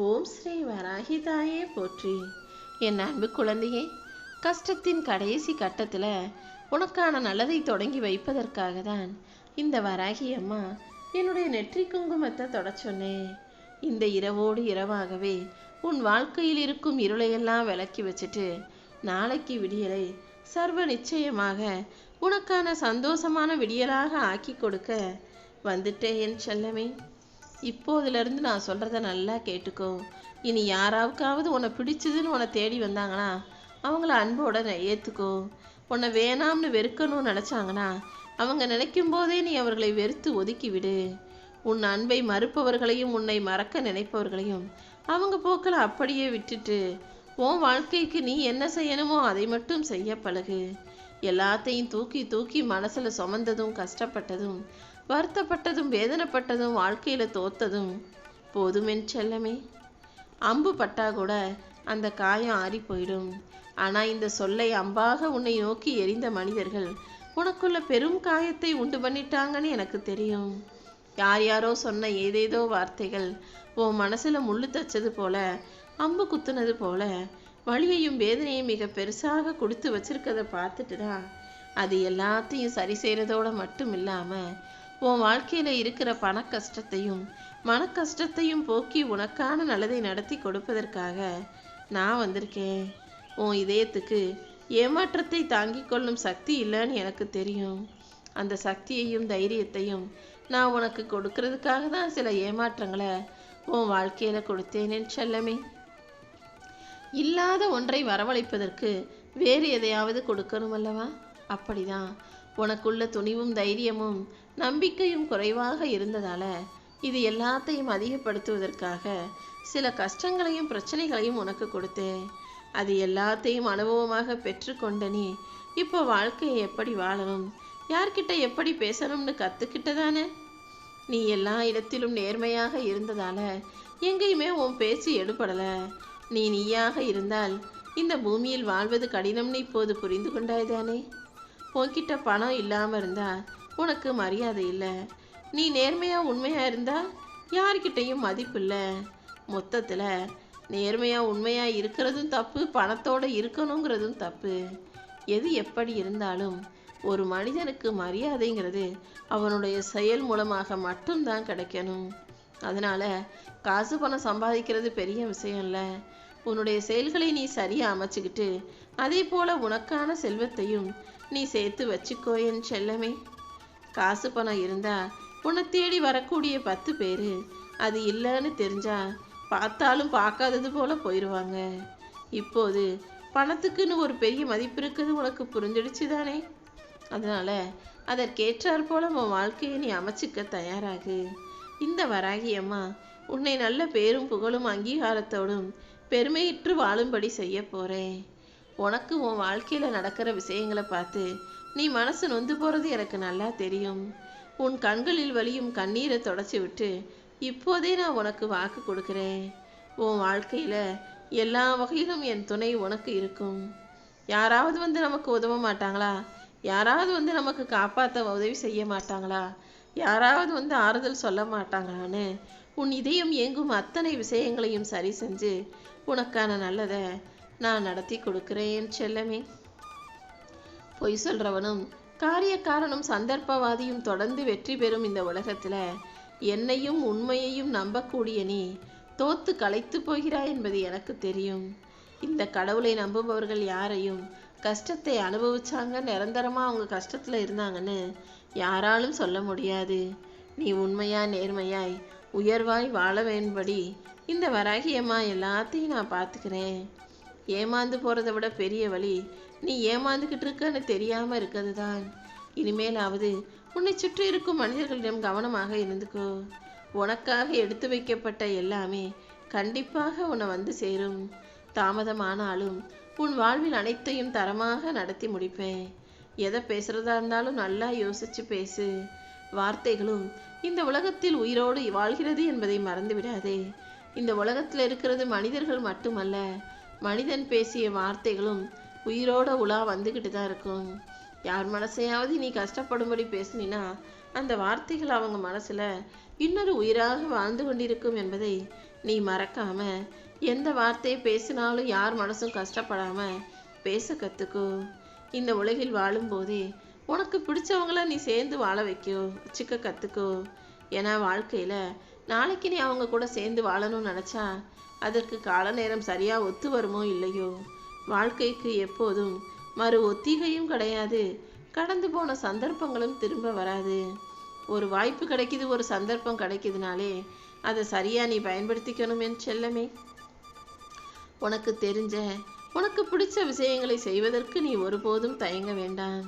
ஓம் ஸ்ரீ வராகிதாயே போற்றி. என் அன்பு குழந்தையே, கஷ்டத்தின் கடைசி கட்டத்தில் உனக்கான நல்லதை தொடங்கி வைப்பதற்காக தான் இந்த வராகி அம்மா என்னுடைய நெற்றி குங்குமத்தை தொட சொன்னேன். இந்த இரவோடு இரவாகவே உன் வாழ்க்கையில் இருக்கும் இருளையெல்லாம் விலக்கி வச்சுட்டு நாளைக்கு விடியலை சர்வ நிச்சயமாக உனக்கான சந்தோஷமான விடியலாக ஆக்கி கொடுக்க வந்துட்டேன் என் செல்லமே. இப்போதுலேருந்து நான் சொல்கிறத நல்லா கேட்டுக்கோ. இனி யாராவுக்காவது உன்னை பிடிச்சதுன்னு உன்னை தேடி வந்தாங்கன்னா அவங்கள அன்போட ஏற்றுக்கோ. உன்னை வேணாம்னு வெறுக்கணும்னு நினச்சாங்கன்னா அவங்க நினைக்கும் போதே நீ அவர்களை வெறுத்து ஒதுக்கி விடு. உன் அன்பை மறுப்பவர்களையும் உன்னை மறக்க நினைப்பவர்களையும் அவங்க போக்கில் அப்படியே விட்டுட்டு உன் வாழ்க்கைக்கு நீ என்ன செய்யணுமோ அதை மட்டும் செய்ய பழகு. எல்லாத்தையும் தூக்கி தூக்கி மனசில் சுமந்ததும் கஷ்டப்பட்டதும் வருத்தப்பட்டதும் வேதனைப்பட்டதும் வாழ்க்கையில் தோத்ததும் போதுமென் செல்லமே. அம்பு பட்டா கூட அந்த காயம் ஆறி போயிடும். ஆனால் இந்த சொல்லை அம்பாக உன்னை நோக்கி எரிந்த மனிதர்கள் உனக்குள்ள பெரும் காயத்தை உண்டு பண்ணிட்டாங்கன்னு எனக்கு தெரியும். யார் யாரோ சொன்ன ஏதேதோ வார்த்தைகள் உன் மனசில் முள்ளு தச்சது போல, அம்பு குத்துனது போல வலியையும் வேதனையும் மிக பெருசாக கொடுத்து வச்சிருக்கதை பார்த்துட்டு தான் அது எல்லாத்தையும் சரி செய்கிறதோடு மட்டும் இல்லாமல் உன் வாழ்க்கையில் இருக்கிற பண கஷ்டத்தையும் மன கஷ்டத்தையும் போக்கி உனக்கான நல்லதை நடத்தி கொடுப்பதற்காக நான் வந்திருக்கேன். உன் இதயத்துக்கு ஏமாற்றத்தை தாங்கிக் கொள்ளும் சக்தி இல்லைன்னு எனக்கு தெரியும். அந்த சக்தியையும் தைரியத்தையும் நான் உனக்கு கொடுக்கறதுக்காக தான் சில ஏமாற்றங்களை உன் வாழ்க்கையில் கொடுத்தேனேன் செல்லமே. இல்லாத ஒன்றை வரவழைப்பதற்கு வேறு எதையாவது கொடுக்கணும் அல்லவா? அப்படிதான் உனக்குள்ள துணிவும் தைரியமும் நம்பிக்கையும் குறைவாக இருந்ததால இது எல்லாத்தையும் அதிகப்படுத்துவதற்காக சில கஷ்டங்களையும் பிரச்சனைகளையும் உனக்கு கொடுத்தேன். அது எல்லாத்தையும் அனுபவமாக பெற்றுக்கொண்ட நீ இப்போ வாழ்க்கையை எப்படி வாழணும், யார்கிட்ட எப்படி பேசணும்னு கற்றுக்கிட்டதானே. நீ எல்லா இடத்திலும் நேர்மையாக இருந்ததால எங்கேயுமே உன் பேச்சு எடுபடலை. நீ நீயாக இருந்தால் இந்த பூமியில் வாழ்வது கடினம்னு இப்போது புரிந்து கொண்டாய்தானே. உன்கிட்ட பணம் இல்லாமல் இருந்தா உனக்கு மரியாதை இல்லை. நீ நேர்மையாக உண்மையாக இருந்தால் யார்கிட்டையும் மதிப்பு இல்லை. மொத்தத்தில் நேர்மையாக உண்மையாக இருக்கிறதும் தப்பு, பணத்தோடு இருக்கணுங்கிறதும் தப்பு. எது எப்படி இருந்தாலும் ஒரு மனிதனுக்கு மரியாதைங்கிறது அவனுடைய செயல் மூலமாக மட்டும்தான் கிடைக்கணும். அதனால் காசு பணம் சம்பாதிக்கிறது பெரிய விஷயம் இல்லை. உன்னுடைய செயல்களை நீ சரியாக அமைச்சுக்கிட்டு அதே போல் உனக்கான செல்வத்தையும் நீ சேர்த்து வச்சுக்கோ என் செல்லமே. காசு பணம் இருந்தால் உன்னை தேடி வரக்கூடிய 10 பேர் அது இல்லைன்னு தெரிஞ்சா பார்த்தாலும் பார்க்காதது போல் போயிடுவாங்க. இப்போது பணத்துக்குன்னு ஒரு பெரிய மதிப்பு இருக்குது உனக்கு புரிஞ்சிடுச்சு தானே. அதனால் அதற்கேற்றாற் போல உன் வாழ்க்கையை நீ அமைச்சிக்க தயாராகு. இந்த வராகி அம்மா உன்னை நல்ல பேரும் புகழும் அங்கீகாரத்தோடும் பெருமையிற்று வாழும்படி செய்ய போகிறேன். உனக்கு உன் வாழ்க்கையில் நடக்கிற விஷயங்களை பார்த்து நீ மனசு நொந்து போகிறது எனக்கு நல்லா தெரியும். உன் கண்களில் வலியும் கண்ணீரை தொடச்சி விட்டு இப்போதே நான் உனக்கு வாக்கு கொடுக்குறேன். உன் வாழ்க்கையில் எல்லா வகையிலும் என் துணை உனக்கு இருக்கும். யாராவது வந்து நமக்கு உதவ மாட்டாங்களா? யாராவது வந்து நமக்கு காப்பாற்ற உதவி செய்ய மாட்டாங்களா? யாராவது வந்து ஆறுதல் சொல்ல மாட்டாங்களான்னு உன் இதயம் எங்கும் அத்தனை விஷயங்களையும் சரி செஞ்சு உனக்கான நல்லதை நான் நடத்தி கொடுக்குறேன் செல்லமே. பொய் சொல்கிறவனும் காரியக்காரனும் சந்தர்ப்பவாதியும் தொடர்ந்து வெற்றி பெறும் இந்த உலகத்தில் என்னையும் உண்மையையும் நம்பக்கூடிய நீ தோத்து களைத்து போகிறாய் என்பது எனக்கு தெரியும். இந்த கடவுளை நம்புபவர்கள் யாரையும் கஷ்டத்தை அனுபவிச்சாங்க, நிரந்தரமாக அவங்க கஷ்டத்தில் இருந்தாங்கன்னு யாராலும் சொல்ல முடியாது. நீ உண்மையாக நேர்மையாய் உயர்வாய் வாழ வேண்படி இந்த வராகியம்மா எல்லாத்தையும் நான் பார்த்துக்கிறேன். ஏமாந்து போகிறத விட பெரிய வழி நீ ஏமாந்துக்கிட்டு இருக்கன்னு தெரியாமல் இருக்கிறது தான். இனிமேலாவது உன்னை சுற்றி இருக்கும் மனிதர்களிடம் கவனமாக இருந்துக்கோ. உனக்காக எடுத்து வைக்கப்பட்ட எல்லாமே கண்டிப்பாக உன்னை வந்து சேரும். தாமதமானாலும் உன் வாழ்வில் அனைத்தையும் தரமாக நடத்தி முடிப்பேன். எதை பேசுகிறதா இருந்தாலும் நல்லா யோசித்து பேசு. வார்த்தைகளும் இந்த உலகத்தில் உயிரோடு வாழ்கிறது என்பதை மறந்து விடாதே. இந்த உலகத்தில் இருக்கிறது மனிதர்கள் மட்டுமல்ல, மனிதன் பேசிய வார்த்தைகளும் உயிரோட உலா வந்துக்கிட்டு தான் இருக்கும். யார் மனசையாவது நீ கஷ்டப்படும்படி பேசினா அந்த வார்த்தைகள் அவங்க மனசில் இன்னொரு உயிராக வாழ்ந்து கொண்டிருக்கும் என்பதை நீ மறக்காம எந்த வார்த்தையை பேசினாலும் யார் மனசும் கஷ்டப்படாம பேச கற்றுக்கோ. இந்த உலகில் வாழும்போதே உனக்கு பிடிச்சவங்கள நீ சேர்ந்து வாழ வச்சுக்க கற்றுக்கோ. ஏன்னா வாழ்க்கையில் நாளைக்கு நீ அவங்க கூட சேர்ந்து வாழணும்னு நினச்சா அதற்கு கால நேரம் சரியாக ஒத்து வருமோ இல்லையோ. வாழ்க்கைக்கு எப்போதும் மறு ஒத்திகையும் கிடையாது, கடந்து போன சந்தர்ப்பங்களும் திரும்ப வராது. ஒரு வாய்ப்பு கிடைக்குது, ஒரு சந்தர்ப்பம் கிடைக்குதுனாலே அதை சரியாக நீ பயன்படுத்திக்கணும் என் செல்லமே. உனக்கு தெரிஞ்ச உனக்கு பிடிச்ச விஷயங்களை செய்வதற்கு நீ ஒருபோதும் தயங்க வேண்டாம்.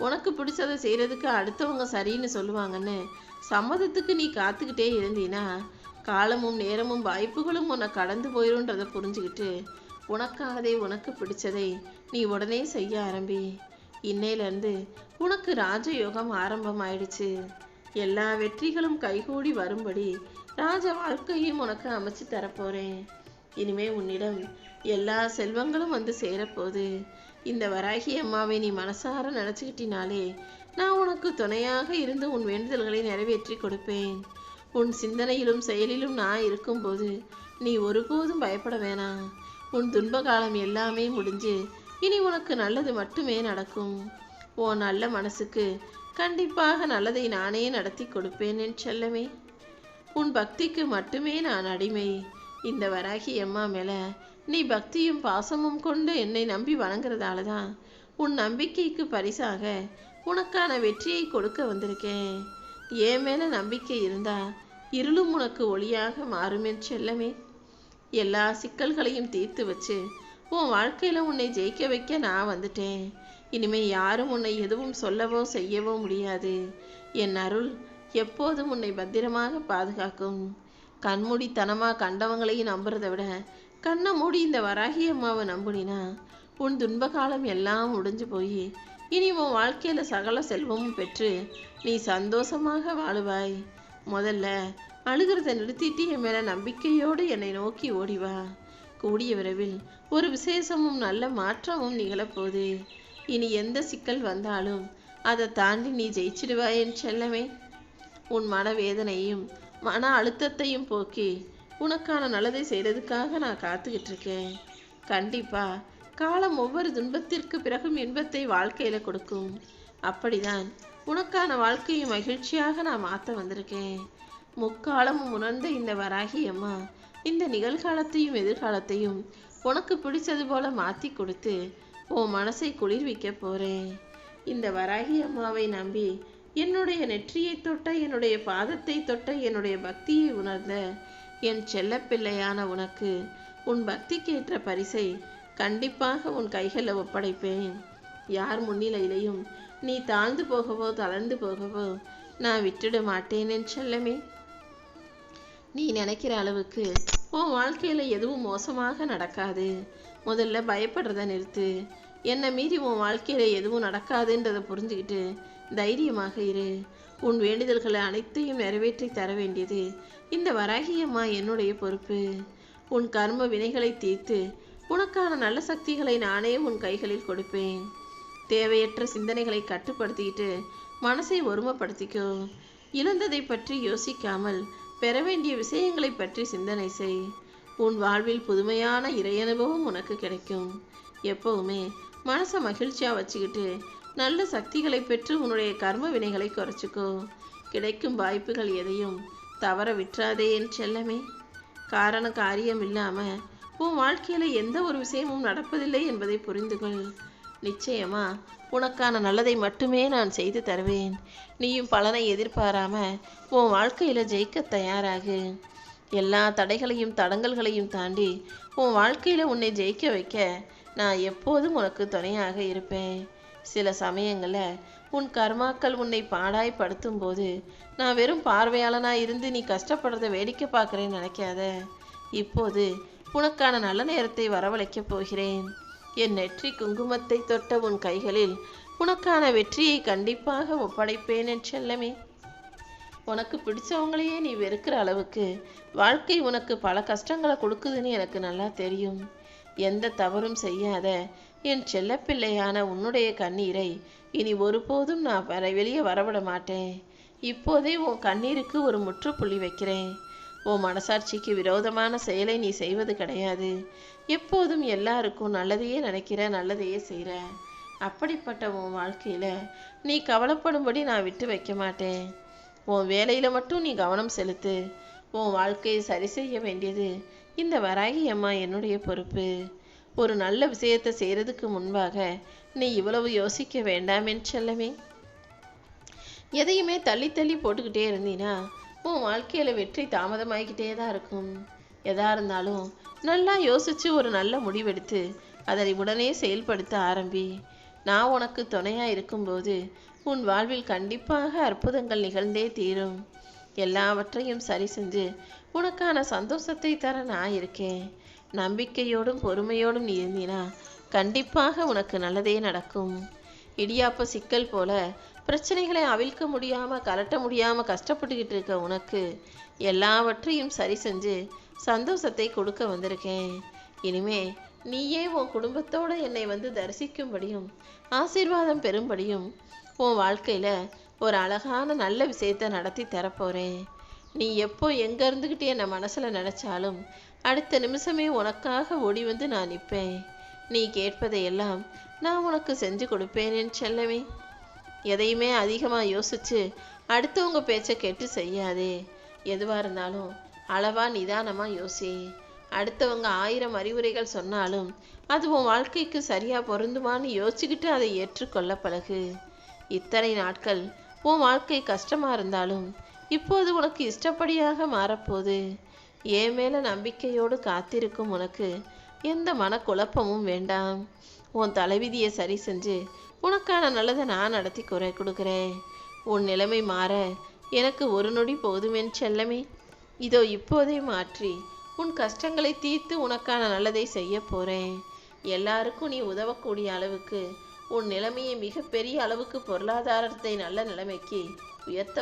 உனக்கு பிடிச்சதை செய்கிறதுக்கு அடுத்தவங்க சரின்னு சொல்லுவாங்கன்னு சம்மதத்துக்கு நீ காத்துக்கிட்டே இருந்தீன்னா காலமும் நேரமும் வாய்ப்புகளும் உன்னை கடந்து போயிடும்ன்றதை புரிஞ்சுக்கிட்டு உனக்கானதை உனக்கு பிடிச்சதை நீ உடனே செய்ய ஆரம்பி. இன்னையிலேருந்து உனக்கு ராஜயோகம் ஆரம்பமாயிடுச்சு. எல்லா வெற்றிகளும் கைகூடி வரும்படி ராஜ வாழ்க்கையும் உனக்கு அமைச்சு தரப்போறேன். இனிமே உன்னிடம் எல்லா செல்வங்களும் வந்து சேரப்போகுது. இந்த வராகி அம்மாவை நீ மனசார நினச்சிக்கிட்டினாலே நான் உனக்கு துணையாக இருந்து உன் வேண்டுதல்களை நிறைவேற்றி கொடுப்பேன். உன் சிந்தனையிலும் செயலிலும் நான் இருக்கும்போது நீ ஒருபோதும் பயப்பட வேணாம். உன் துன்ப காலம் எல்லாமே முடிஞ்சு இனி உனக்கு நல்லது மட்டுமே நடக்கும். உன் நல்ல மனசுக்கு கண்டிப்பாக நல்லதை நானே நடத்தி கொடுப்பேன் என் செல்லமே. உன் பக்திக்கு மட்டுமே நான் அடிமை. இந்த வராகி அம்மா மேலே நீ பக்தியும் பாசமும் கொண்டு என்னை நம்பி வணங்குறதால தான் உன் நம்பிக்கைக்கு பரிசாக உனக்கான வெற்றியை கொடுக்க வந்திருக்கேன். என் மேலே நம்பிக்கை இருந்தா இருளும் உனக்கு ஒளியாக மாறும் என் செல்லமே. எல்லா சிக்கல்களையும் தீர்த்து வச்சு உன் வாழ்க்கையில் உன்னை ஜெயிக்க வைக்க நான் வந்துட்டேன். இனிமேல் யாரும் உன்னை எதுவும் சொல்லவோ செய்யவோ முடியாது. என் அருள் எப்போதும் உன்னை பத்திரமாக பாதுகாக்கும். கண்மூடித்தனமாக கண்டவங்களையும் நம்புறதை விட கண்ணை மூடி இந்த வராகி அம்மாவை நம்புனினா உன் துன்ப காலம் எல்லாம் முடிஞ்சு போய் இனி உன் வாழ்க்கையில் சகல செல்வமும் பெற்று நீ சந்தோஷமாக வாழுவாய். முதல்ல அழுகிறத நிறுத்திட்டு என் மேலே நம்பிக்கையோடு என்னை நோக்கி ஓடிவா. கூடிய விரைவில் ஒரு விசேஷமும் நல்ல மாற்றமும் நிகழப்போகுது. இனி எந்த சிக்கல் வந்தாலும் அதை தாண்டி நீ ஜெயிச்சிடுவாய் என் செல்லமே. உன் மனவேதனையும் மன அழுத்தத்தையும் போக்கி உனக்கான நல்லதை செய்கிறதுக்காக நான் காத்துக்கிட்டு இருக்கேன். கண்டிப்பா காலம் ஒவ்வொரு துன்பத்திற்கு பிறகும் இன்பத்தை வாழ்க்கையில் கொடுக்கும். அப்படிதான் உனக்கான வாழ்க்கையை மகிழ்ச்சியாக நான் மாற்ற வந்திருக்கேன். முக்காலமும் உணர்ந்த இந்த வராகி அம்மா இந்த நிகழ்காலத்தையும் எதிர்காலத்தையும் உனக்கு பிடிச்சது போல மாற்றி கொடுத்து உன் மனசை குளிர்விக்க போகிறேன். இந்த வராகி அம்மாவை நம்பி என்னுடைய நெற்றியை தொட்ட, என்னுடைய பாதத்தை தொட்ட, என்னுடைய பக்தியை உணர்ந்த என் செல்லப்பிள்ளையான உனக்கு உன் பக்திக்கேற்ற பரிசை கண்டிப்பாக உன் கைகளில் ஒப்படைப்பேன். யார் முன்னிலையிலையும் நீ தாழ்ந்து போகவோ தளர்ந்து போகவோ நான் விட்டுட மாட்டேன் என் செல்லமே. நீ நினைக்கிற அளவுக்கு உன் வாழ்க்கையில் எதுவும் மோசமாக நடக்காது. முதல்ல பயப்படுறத நிறுத்து. என்னை மீறி உன் வாழ்க்கையில் எதுவும் நடக்காதுன்றதை புரிஞ்சுக்கிட்டு தைரியமாக இரு. உன் வேண்டுதல்களை அனைத்தையும் நிறைவேற்றி தர வேண்டியது இந்த வராகி அம்மா என்னுடைய பொறுப்பு. உன் கர்ம வினைகளை தீர்த்து உனக்கான நல்ல சக்திகளை நானே உன் கைகளில் கொடுப்பேன். தேவையற்ற சிந்தனைகளை கட்டுப்படுத்திக்கிட்டு மனசை ஒருமைப்படுத்திக்கோ. இழந்ததை பற்றி யோசிக்காமல் பெற வேண்டிய விஷயங்களை பற்றி சிந்தனை செய். உன் வாழ்வில் புதுமையான இறை அனுபவம் உனக்கு கிடைக்கும். எப்பவுமே மனசை மகிழ்ச்சியாக வச்சுக்கிட்டு நல்ல சக்திகளை பெற்று உன்னுடைய கர்ம வினைகளை குறைச்சிக்கோ. கிடைக்கும் வாய்ப்புகள் எதையும் தவற விட்டுறாதே என் செல்லமே. காரண காரியம் இல்லாமல் உன் வாழ்க்கையில் எந்த ஒரு விஷயமும் நடப்பதில்லை என்பதை புரிந்துகொள். நிச்சயமா உனக்கான நல்லதை மட்டுமே நான் செய்து தருவேன். நீயும் பலனை எதிர்பாராம உன் வாழ்க்கையில் ஜெயிக்க தயாராகு. எல்லா தடைகளையும் தடங்கல்களையும் தாண்டி உன் வாழ்க்கையில் உன்னை ஜெயிக்க வைக்க நான் எப்போதும் உனக்கு துணையாக இருப்பேன். சில சமயங்களில் உன் கர்மாக்கள் உன்னை பாடாய்படுத்தும் போது நான் வெறும் பார்வையாளனாக இருந்து நீ கஷ்டப்படுறத வேடிக்கை பார்க்குறேன்னு நினைக்காத. இப்போது உனக்கான நல்ல நேரத்தை வரவழைக்கப் போகிறேன். என் நெற்றி குங்குமத்தை தொட்ட உன் கைகளில் உனக்கான வெற்றியை கண்டிப்பாக ஒப்படைப்பேன் என் செல்லமே. உனக்கு பிடிச்சவங்களையே நீ வெறுக்கிற அளவுக்கு வாழ்க்கை உனக்கு பல கஷ்டங்களை கொடுக்குதுன்னு எனக்கு நல்லா தெரியும். எந்த தவறும் செய்யாத என் செல்லப்பிள்ளையான உன்னுடைய கண்ணீரை இனி ஒருபோதும் நான் வெளியே வரவிட மாட்டேன். இப்போதே உன் கண்ணீருக்கு ஒரு முற்றுப்புள்ளி வைக்கிறேன். உன் மனசாட்சிக்கு விரோதமான செயலை நீ செய்வது கிடையாது. எப்போதும் எல்லாருக்கும் நல்லதையே நினைக்கிற, நல்லதையே செய்கிற. அப்படிப்பட்ட உன் வாழ்க்கையில் நீ கவலைப்படும்படி நான் விட்டு வைக்க மாட்டேன். உன் வேலையில் மட்டும் நீ கவனம் செலுத்து. உன் வாழ்க்கையை சரி செய்ய வேண்டியது இந்த வராகி அம்மா என்னுடைய பொறுப்பு. ஒரு நல்ல விஷயத்தை செய்கிறதுக்கு முன்பாக நீ இவ்வளவு யோசிக்க வேண்டாம் என் செல்லமே. எதையுமே தள்ளி தள்ளி போட்டுக்கிட்டே இருந்தீன்னா உன் வாழ்க்கையில் வெற்றி தாமதமாகிக்கிட்டே தான் இருக்கும். எதா இருந்தாலும் நல்லா யோசித்து ஒரு நல்ல முடிவெடுத்து அதை உடனே செயல்படுத்த ஆரம்பி. நான் உனக்கு துணையாக இருக்கும்போது உன் வாழ்வில் கண்டிப்பாக அற்புதங்கள் நிகழ்ந்தே தீரும். எல்லாவற்றையும் சரி செஞ்சு உனக்கான சந்தோஷத்தை தர நான் இருக்கேன். நம்பிக்கையோடும் பொறுமையோடும் நீ இருந்தினா கண்டிப்பாக உனக்கு நல்லதே நடக்கும். இடியாப்ப சிக்கல் போல பிரச்சனைகளை அவிழ்க்க முடியாமல் கலட்ட முடியாமல் கஷ்டப்பட்டுக்கிட்டு இருக்க உனக்கு எல்லாவற்றையும் சரி செஞ்சு சந்தோஷத்தை கொடுக்க வந்திருக்கேன். இனிமே நீயே உன் குடும்பத்தோடு என்னை வந்து தரிசிக்கும்படியும் ஆசீர்வாதம் பெறும்படியும் உன் வாழ்க்கையில் ஒரு அழகான நல்ல விஷயத்தை நடத்தி தரப்போகிறேன். நீ எப்போ எங்கே இருந்துக்கிட்டு என்னை மனசில் நினச்சாலும் அடுத்த நிமிஷமே உனக்காக ஓடி வந்து நான் நிற்பேன். நீ கேட்பதையெல்லாம் நான் உனக்கு செஞ்சு கொடுப்பேன் என் செல்லமே. எதையுமே அதிகமாக யோசித்து அடுத்தவங்க பேச்சை கேட்டு செய்யாதே. எதுவாக இருந்தாலும் அளவாக நிதானமாக யோசி. அடுத்தவங்க 1000 அறிவுரைகள் சொன்னாலும் அது உன் வாழ்க்கைக்கு சரியாக பொருந்துமான்னு யோசிச்சுக்கிட்டு அதை ஏற்றுக்கொள்ள பழகு. இத்தனை நாட்கள் உன் வாழ்க்கை கஷ்டமாக இருந்தாலும் இப்போது உனக்கு இஷ்டப்படியாக மாறப்போகுது. என் மேலே நம்பிக்கையோடு காத்திருக்கும் உனக்கு எந்த மனக்குழப்பமும் வேண்டாம். உன் தலைவிதியை சரி செஞ்சு உனக்கான நல்லதை நான் நடத்தி கொடுக்குறேன். உன் நிலைமை மாற எனக்கு ஒரு நொடி போதுமென் செல்லமே. இதோ இப்போதே மாற்றி உன் கஷ்டங்களை தீர்த்து உனக்கான நல்லதை செய்ய போகிறேன். எல்லாருக்கும் நீ உதவக்கூடிய அளவுக்கு உன் நிலைமையை மிகப்பெரிய அளவுக்கு பொருளாதாரத்தை நல்ல நிலைமைக்கு உயர்த்த